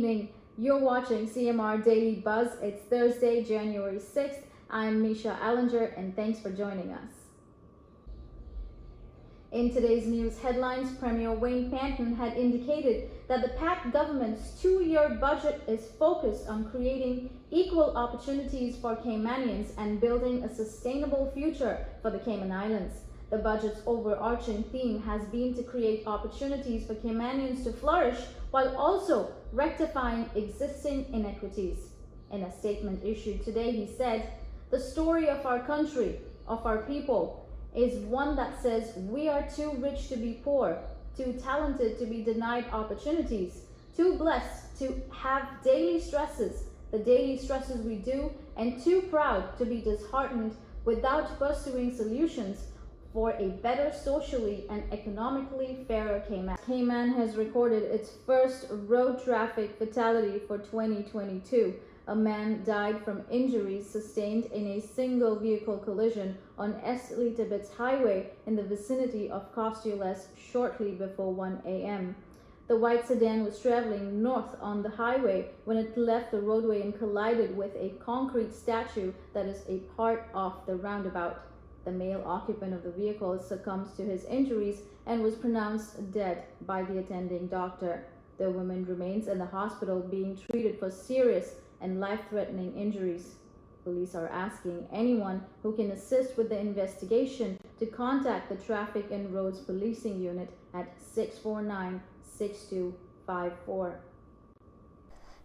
evening. You're watching CMR Daily Buzz. It's Thursday, January 6th. I'm Misha Allinger, and thanks for joining us. In today's news headlines, Premier Wayne Panton had indicated that the PAC government's two-year budget is focused on creating equal opportunities for Caymanians and building a sustainable future for the Cayman Islands. The budget's overarching theme has been to create opportunities for Caymanians to flourish while also rectifying existing inequities. In a statement issued today, he said, "The story of our country, of our people, is one that says we are too rich to be poor, too talented to be denied opportunities, too blessed to have daily stresses, the daily stresses we do, and too proud to be disheartened without pursuing solutions for a better socially and economically fairer Cayman." Cayman has recorded its first road traffic fatality for 2022. A man died from injuries sustained in a single vehicle collision on Elizabeth Highway in the vicinity of Costules shortly before 1 a.m. The white sedan was traveling north on the highway when it left the roadway and collided with a concrete statue that is a part of the roundabout. The male occupant of the vehicle succumbed to his injuries and was pronounced dead by the attending doctor. The woman remains in the hospital being treated for serious and life-threatening injuries. Police are asking anyone who can assist with the investigation to contact the Traffic and Roads Policing Unit at 649-6254.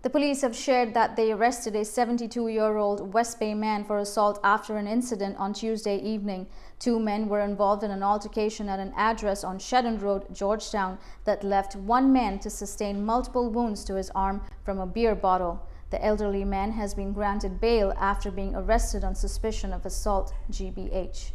The police have shared that they arrested a 72-year-old West Bay man for assault after an incident on Tuesday evening. Two men were involved in an altercation at an address on Shedden Road, Georgetown, that left one man to sustain multiple wounds to his arm from a beer bottle. The elderly man has been granted bail after being arrested on suspicion of assault, GBH.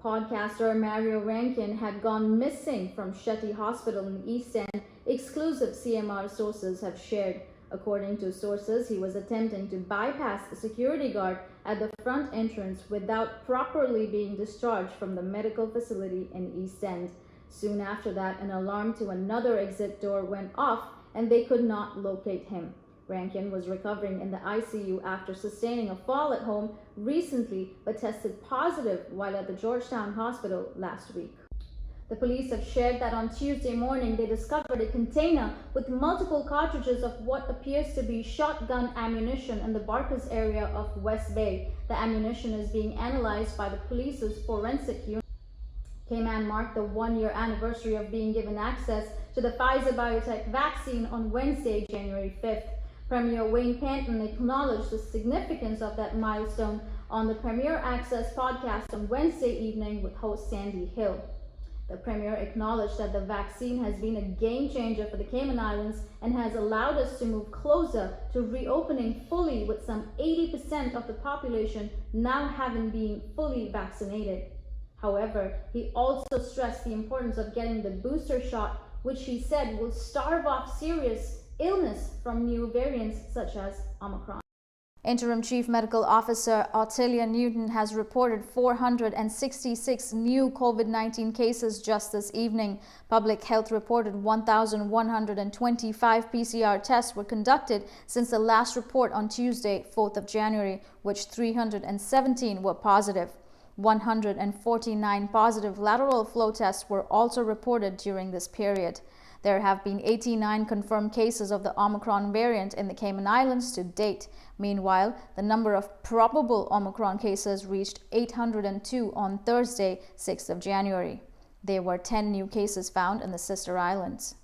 Podcaster Mario Rankin had gone missing from Shetty Hospital in East End, exclusive CMR sources have shared. According to sources, he was attempting to bypass the security guard at the front entrance without properly being discharged from the medical facility in East End. Soon after that, an alarm to another exit door went off and they could not locate him. Rankin was recovering in the ICU after sustaining a fall at home recently, but tested positive while at the Georgetown Hospital last week. The police have shared that on Tuesday morning they discovered a container with multiple cartridges of what appears to be shotgun ammunition in the Barkers area of West Bay. The ammunition is being analyzed by the police's forensic unit. Cayman marked the one-year anniversary of being given access to the Pfizer biotech vaccine on Wednesday, January 5th. Premier Wayne Panton acknowledged the significance of that milestone on the Premier Access podcast on Wednesday evening with host Sandy Hill. The Premier acknowledged that the vaccine has been a game changer for the Cayman Islands and has allowed us to move closer to reopening fully, with some 80% of the population now having been fully vaccinated. However, he also stressed the importance of getting the booster shot, which he said will starve off serious illness from new variants such as Omicron. Interim Chief Medical Officer Ottilia Newton has reported 466 new COVID-19 cases just this evening. Public Health reported 1,125 PCR tests were conducted since the last report on Tuesday, 4th of January, which 317 were positive. 149 positive lateral flow tests were also reported during this period. There have been 89 confirmed cases of the Omicron variant in the Cayman Islands to date. Meanwhile, the number of probable Omicron cases reached 802 on Thursday, 6th of January. There were 10 new cases found in the sister islands.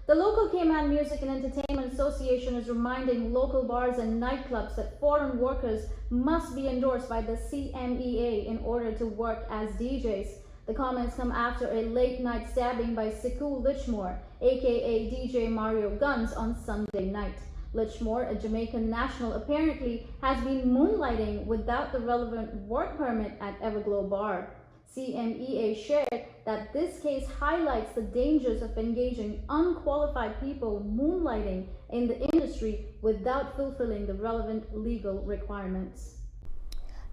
The local Cayman Music and Entertainment Association is reminding local bars and nightclubs that foreign workers must be endorsed by the CMEA in order to work as DJs. The comments come after a late-night stabbing by Siku Lichmore, aka DJ Mario Guns, on Sunday night. Lichmore, a Jamaican national, apparently has been moonlighting without the relevant work permit at Everglow Bar. CMEA shared that this case highlights the dangers of engaging unqualified people moonlighting in the industry without fulfilling the relevant legal requirements.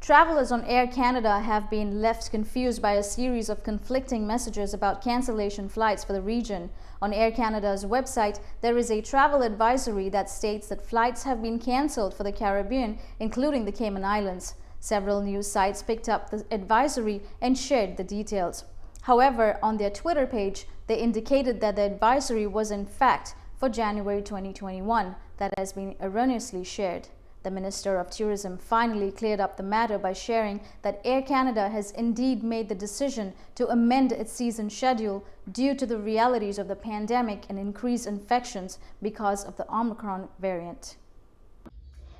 Travelers on Air Canada have been left confused by a series of conflicting messages about cancellation flights for the region. On Air Canada's website, there is a travel advisory that states that flights have been cancelled for the Caribbean, including the Cayman Islands. Several news sites picked up the advisory and shared the details. However, on their Twitter page, they indicated that the advisory was in fact for January 2021 that has been erroneously shared. The Minister of Tourism finally cleared up the matter by sharing that Air Canada has indeed made the decision to amend its season schedule due to the realities of the pandemic and increased infections because of the Omicron variant.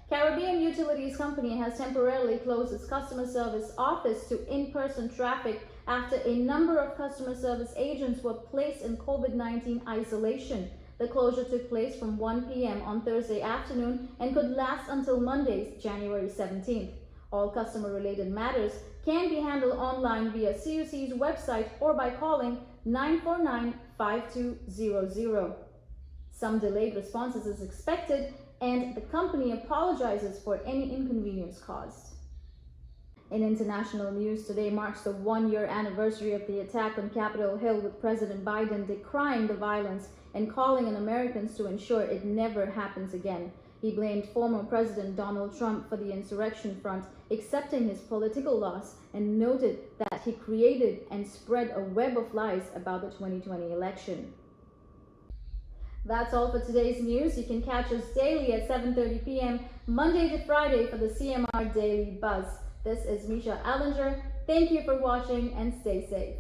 Caribbean Utilities Company has temporarily closed its customer service office to in-person traffic after a number of customer service agents were placed in COVID-19 isolation. The closure took place from 1 p.m. on Thursday afternoon and could last until Monday, January 17th. All customer-related matters can be handled online via CUC's website or by calling 949-5200. Some delayed responses is expected, and the company apologizes for any inconvenience caused. In international news, today marks the one-year anniversary of the attack on Capitol Hill, with President Biden decrying the violence and calling on Americans to ensure it never happens again. He blamed former President Donald Trump for the insurrection front, accepting his political loss, and noted that he created and spread a web of lies about the 2020 election. That's all for today's news. You can catch us daily at 7:30 p.m. Monday to Friday for the CMR Daily Buzz. This is Misha Allinger. Thank you for watching and stay safe.